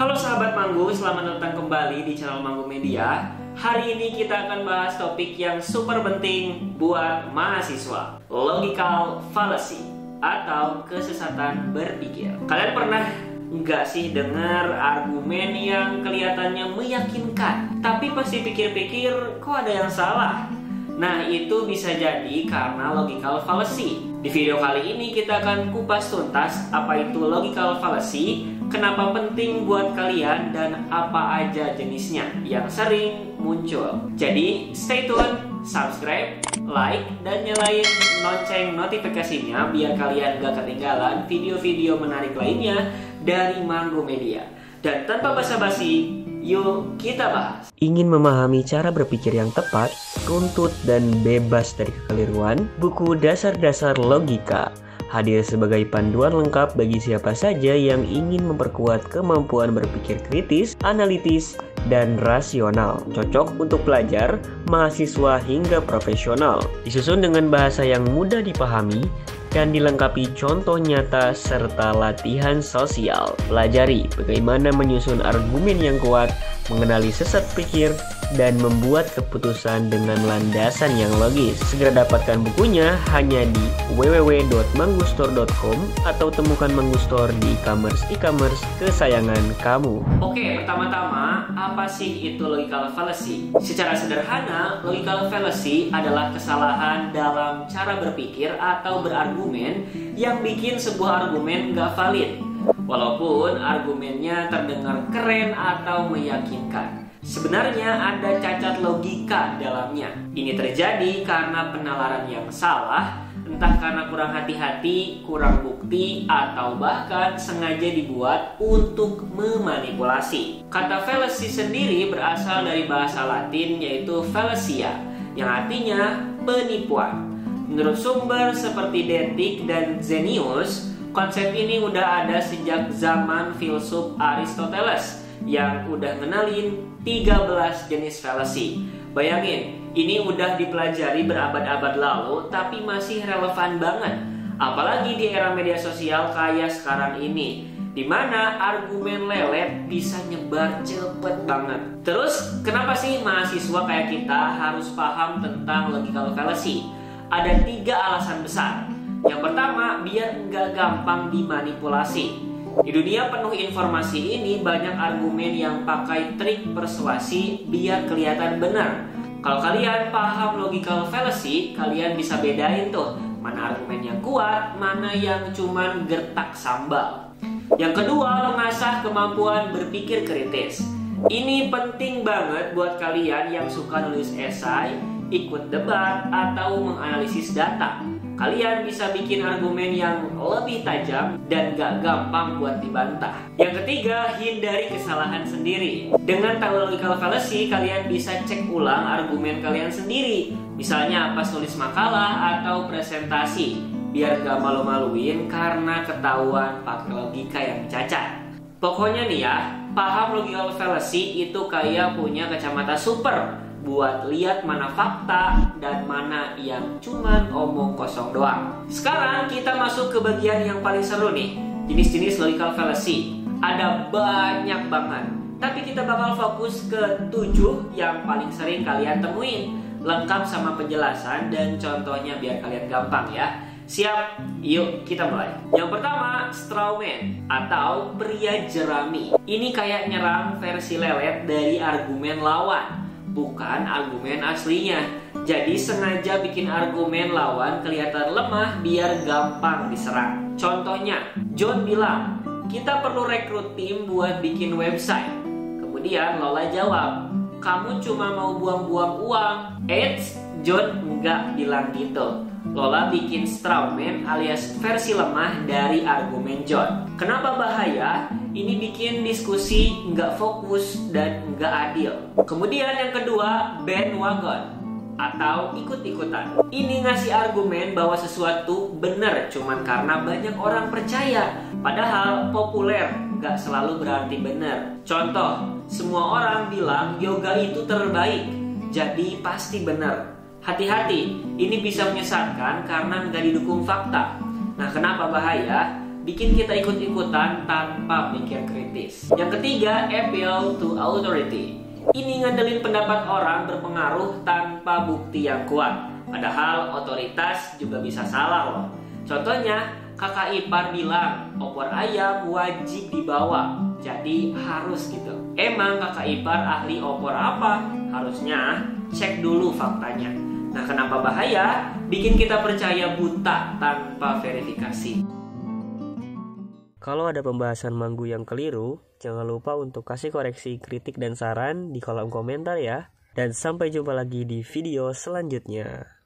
Halo sahabat Manggu, selamat datang kembali di channel Manggu Media. Hari ini kita akan bahas topik yang super penting buat mahasiswa, logical fallacy atau kesesatan berpikir. Kalian pernah nggak sih dengar argumen yang kelihatannya meyakinkan, tapi pasti pikir-pikir kok ada yang salah? Nah, itu bisa jadi karena logical fallacy. Di video kali ini kita akan kupas tuntas apa itu logical fallacy, kenapa penting buat kalian, dan apa aja jenisnya yang sering muncul. Jadi stay tune, subscribe, like, dan nyalain lonceng notifikasinya biar kalian gak ketinggalan video-video menarik lainnya dari Manggu Media. Dan tanpa basa-basi, yuk kita bahas. Ingin memahami cara berpikir yang tepat, runtut, dan bebas dari kekeliruan, buku Dasar-Dasar Logika hadir sebagai panduan lengkap bagi siapa saja yang ingin memperkuat kemampuan berpikir kritis, analitis, dan rasional. Cocok untuk pelajar, mahasiswa, hingga profesional. Disusun dengan bahasa yang mudah dipahami dan dilengkapi contoh nyata serta latihan sosial. Pelajari bagaimana menyusun argumen yang kuat, mengenali sesat pikir, dan membuat keputusan dengan landasan yang logis. Segera dapatkan bukunya hanya di www.manggustore.com atau temukan Manggu Store di e-commerce kesayangan kamu. Oke, pertama-tama, apa sih itu logical fallacy? Secara sederhana, logical fallacy adalah kesalahan dalam cara berpikir atau berargumen yang bikin sebuah argumen nggak valid, walaupun argumennya terdengar keren atau meyakinkan. Sebenarnya ada cacat logika dalamnya. Ini terjadi karena penalaran yang salah, entah karena kurang hati-hati, kurang bukti, atau bahkan sengaja dibuat untuk memanipulasi. Kata fallacy sendiri berasal dari bahasa Latin yaitu fallacia, yang artinya penipuan. Menurut sumber seperti Detik dan Zenius, konsep ini udah ada sejak zaman filsuf Aristoteles yang udah ngenalin 13 jenis fallacy. Bayangin, ini udah dipelajari berabad-abad lalu tapi masih relevan banget. Apalagi di era media sosial kayak sekarang ini, dimana argumen lelet bisa nyebar cepet banget. Terus, kenapa sih mahasiswa kayak kita harus paham tentang logical fallacy? Ada 3 alasan besar. Yang pertama, biar nggak gampang dimanipulasi. Di dunia penuh informasi ini banyak argumen yang pakai trik persuasi biar kelihatan benar. Kalau kalian paham logical fallacy, kalian bisa bedain tuh mana argumen yang kuat, mana yang cuman gertak sambal. Yang kedua, mengasah kemampuan berpikir kritis. Ini penting banget buat kalian yang suka nulis esai, ikut debat, atau menganalisis data. Kalian bisa bikin argumen yang lebih tajam dan gak gampang buat dibantah. Yang ketiga, hindari kesalahan sendiri. Dengan tahu logical fallacy, kalian bisa cek ulang argumen kalian sendiri. Misalnya pas nulis makalah atau presentasi, biar gak malu-maluin karena ketahuan pakai logika yang cacat. Pokoknya nih ya, paham logical fallacy itu kayak punya kacamata super buat lihat mana fakta dan mana yang cuman omong kosong doang. Sekarang kita masuk ke bagian yang paling seru nih, jenis-jenis logical fallacy. Ada banyak banget, tapi kita bakal fokus ke 7 yang paling sering kalian temuin, lengkap sama penjelasan dan contohnya biar kalian gampang ya. Siap? Yuk kita mulai. Yang pertama, strawman atau pria jerami. Ini kayak nyerang versi lelet dari argumen lawan, bukan argumen aslinya. Jadi sengaja bikin argumen lawan kelihatan lemah biar gampang diserang. Contohnya, John bilang, kita perlu rekrut tim buat bikin website. Kemudian Lola jawab, kamu cuma mau buang-buang uang. Eits, John nggak bilang gitu. Lola bikin strawman alias versi lemah dari argumen John. Kenapa bahaya? Ini bikin diskusi nggak fokus dan nggak adil. Kemudian yang kedua, bandwagon atau ikut-ikutan. Ini ngasih argumen bahwa sesuatu benar cuman karena banyak orang percaya. Padahal populer nggak selalu berarti benar. Contoh, semua orang bilang yoga itu terbaik, jadi pasti benar. Hati-hati, ini bisa menyesatkan karena nggak didukung fakta. Nah, kenapa bahaya? bikin kita ikut-ikutan tanpa mikir kritis. Yang ketiga, appeal to authority. Ini ngandelin pendapat orang berpengaruh tanpa bukti yang kuat. Padahal otoritas juga bisa salah loh. Contohnya, kakak ipar bilang opor ayam wajib dibawa, jadi harus gitu. Emang kakak ipar ahli opor apa? Harusnya cek dulu faktanya. Nah, kenapa bahaya? Bikin kita percaya buta tanpa verifikasi. Kalau ada pembahasan manggu yang keliru, jangan lupa untuk kasih koreksi, kritik, dan saran di kolom komentar ya. Dan sampai jumpa lagi di video selanjutnya.